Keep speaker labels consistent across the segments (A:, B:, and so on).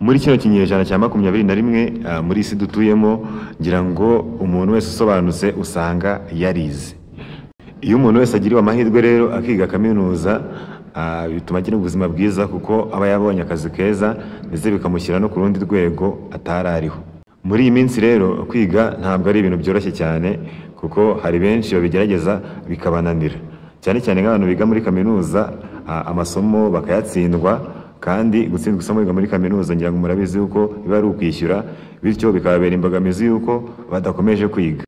A: Muri kino kinyejana cya 21 muri isi dutuyemo, ngira ngo umuntu wese usobanutse usanga yarize. Iyo umuntu wese agiriwe amahirwe rero akiga kaminuza, bituma agira ubuzima bwiza kuko aba yabonye akazi keza ndetse bikamushyira no ku rundi rwego atarariho. Muri iyi minsi rero kwiga ntabwo ari ibintu byoroshye cyane kuko hari benshi babigerageza bikabananira, cyane cyane nk'abantu biga muri kaminuza amasomo bakayatsindwa, kandi gutsindwa isomo biga muri kaminuza ngira ngo murabizi yuko biba ari ukwishyura, bityo bikababera imbogamizi yuko badakomeje kwiga.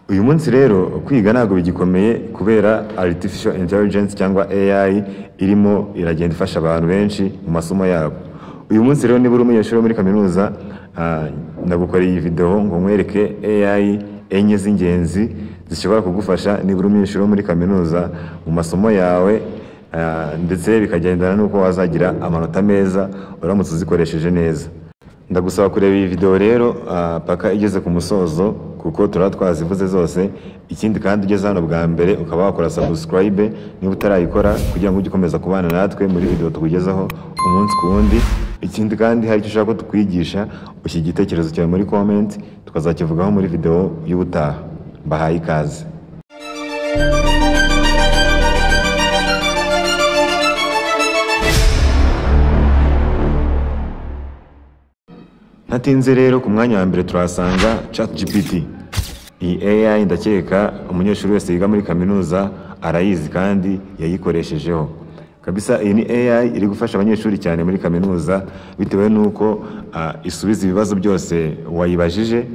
A: Uyu munsi rero kwiga ntabwo bigikomeye kubera artificial intelligence cyangwa AI irimo iragenda ifasha abantu benshi mu masomo yabo. Uyu munsi rero niba uri umunyeshuri muri kaminuza, ndagukoreye iyi video ngo nkwereke AI enye z'ingenzi zishobora kugufasha niba uri umunyeshuri muri kaminuza mu masomo yawe, ndetse bikagendana n'uko wazagira amanota meza uramutse uzikoresheje neza. Ndagusaba kureba iyi video rero paka igeze ku musozo kuko twazivuze zose. Ikindi kandi ugeze hano bwa mbere ukaba wakora subscribe niba utarayikora kugira ngo ujye ukomeza kubana natwe muri video tukugezaho umunsi ku wundi. Ikindi kandi hari icyo ushaka ko tukwigisha, ushyira igitekerezo cyawe muri comment tukazakivugaho muri video y'ubutaha. Mbahaye ikaze. Natinze rero ku mwanya wa mbere turasanga ChatGPT. Iyi AI ndakeka umunyeshuri wese yiga muri kaminuza arayizi kandi yayikoreshejeho. Kabisa iyi ni AI iri gufasha abanyeshuri cyane muri kaminuza bitewe nuko isubiza ibibazo byose wayibajije.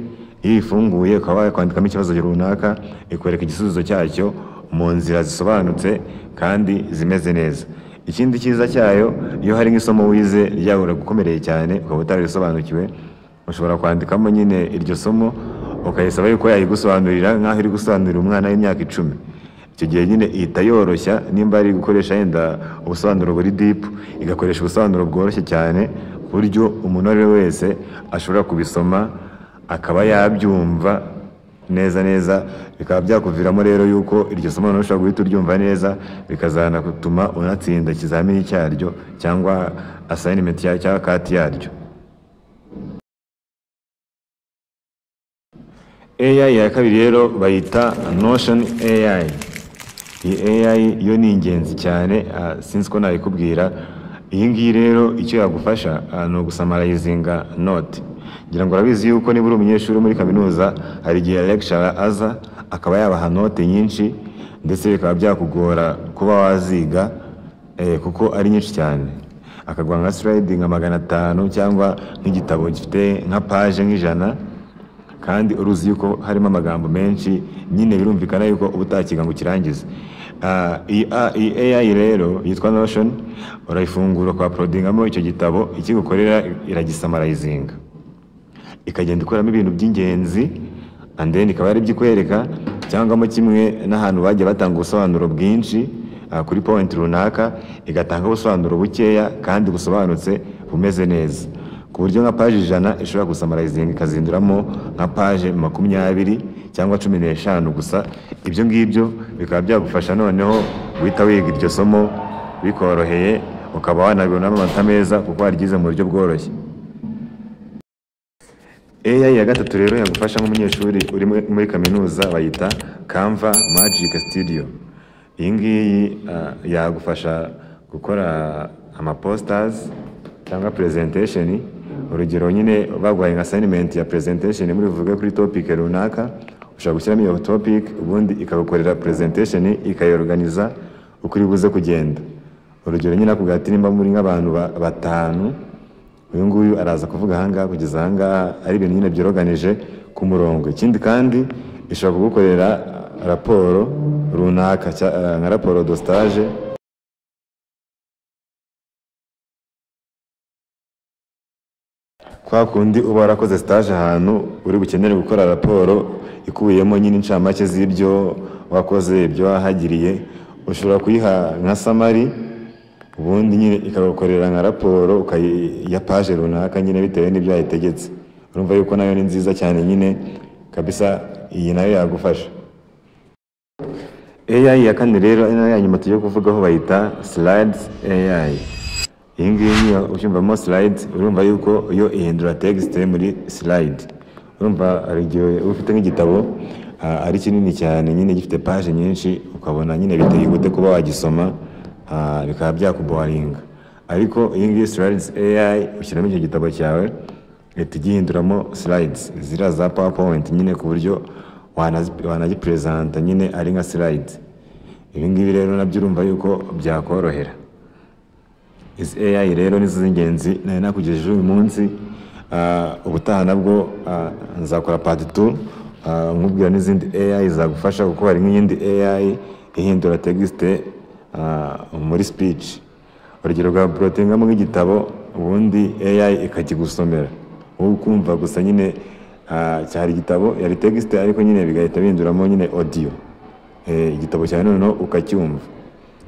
A: Iyo ifunguye ukaba wakwandikamo ikibazo runaka, ikwereka igisubizo cyacyo mu nzira zisobanutse kandi zimeze neza. Ikindi cyiza cyayo, iyo hari nk'isomo wize ryabura gukomereye cyane ukaba utarisobanukiwe, ushobora kwandikamo nyine iryo somo ukayisaba yuko yayigusobanurira nk'aho iri gusobanurira umwana w'imyaka 10. Icyo gihe nyine ihita yoroshya, nimba ari gukoresha yenda ubusobanuro buri deep, igakoresha ubusobanuro bworoshye cyane ku buryo umuntu ari we wese ashobora kubisoma akaba yabyumva neza. Bikaba byakuviramo rero yuko iryo somo ushobora guhita uryumva neza, bikazana gutuma unatsinda ikizamini cyaryo cyangwa assignment cyangwa kati yaryo. AI ya kabiri rero bayita Notion AI. Iyi AI yo ni ingenzi cyane, sinzi ko nayikubwira. Iyi ngiyi rero icyo yagufasha ni ugusamarayizinga note. Ngira ngo urabizi yuko niba uri umunyeshuri muri kaminuza hari igihe lecturer aza akaba yabaha note nyinshi, ndetse bikaba byakugora kuba waziga kuko ari nyinshi cyane. Akaguha nka slide nka 500 cyangwa nk'igitabo gifite nka page nk'ijana, kandi uruzi yuko harimo amagambo menshi, nyine birumvikana yuko ubutakiga ngo kirangize. Iyi AI rero yitwa Notion, urayifungura kwa uploadingamo icyo gitabo, ikigukorera iragisamarayizinga ikagenda ikoramo ibintu by'ingenzi, and then ikaba ari byikwereka cyangwa mo kimwe n'ahantu bagiye batanga ubusobanuro bwinshi kuri point runaka, igatanga ubusobanuro bukeya kandi busobanutse bumeze neza, ku buryo nka page 100 ishobora gusamarayizinga ikazinduramo nka page 20 cyangwa 15 gusa. Ibyo ngibyo bikaba byagufasha noneho guhita wiga iryo somo bikoroheye, ukaba wanabona amanota meza kuko warigize mu buryo bworoshye. AI ya gatatu rero yagufasha nk'umunyeshuri uri muri kaminuza bayita Canva Magic Studio. Iyi ngiyi yagufasha gukora posters cyangwa presentation. Urugero nyine baguhaye nka assignment ya presentation muri vuga kuri topic runaka, ushaka gushyiramo iyo topic ubundi ikagukorera presentation ikayorganiza ukuri buze kugenda. Urugero nyine akugati nimba muri nk'abantu 5, uyu nguyu araza kuvuga hanga kugeza hanga, ari ibintu nyine byoroganije ku murongo. Ikindi kandi ishobora kugukorera raporo runaka nka raporo de stage, kwa kundi uba warakoze stage ahantu uri bukenere gukora raporo ikubiyemo nyine incamake z'ibyo wakoze, ibyo wahagiriye, ushobora kuyiha nka summary, ubundi nyine ikagukorera nka raporo ya page runaka nyine bitewe n'ibyo yayitegetse. Urumva yuko nayo ni nziza cyane nyine kabisa, iyi nayo yagufasha. AI ya kane rero ino ya nyuma tugiye kuvugaho bayita Slides AI. iyi ngiyi ucyumvamo slide urumva yuko iyo ihindura text muri slide. Urumva ari igihe ufite nk'igitabo ari kinini cyane nyine gifite page nyinshi ukabona nyine biteye gute kuba wagisoma bikaba byakuboringa. Ariko iyi ngiyi slides AI ushyiramo icyo gitabo cyawe gihinduramo slides zira za PowerPoint nyine ku buryo wanagipresenta nyine ari nka slides. Ibi ngibi rero nabyo urumva yuko byakorohera. Izi AI rero nizo z'ingenzi nari nakugejeje uyu munsi. Ubutaha nabwo nzakora part 2 nkubwira n'izindi AI zagufasha kuko hari nk'iyindi AI ihindura text muri speech. Urugero rwa brotingamo nk'igitabo ubundi AI ikakigusomera wowe ukumva gusa nyine cyari igitabo yari text ariko nyine bigahita binduramo nyine audio. Igitabo cyane noneho ukacyumva.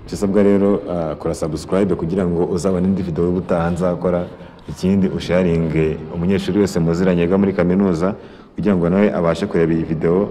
A: Cyasabwa rero kora subscribe kugira ngo uzabone indi video y'ubutaha nzakora. Ikindi usharinge umunyeshuri wese muziranye muri kaminuza kugira ngo nawe abashe kureba iyi video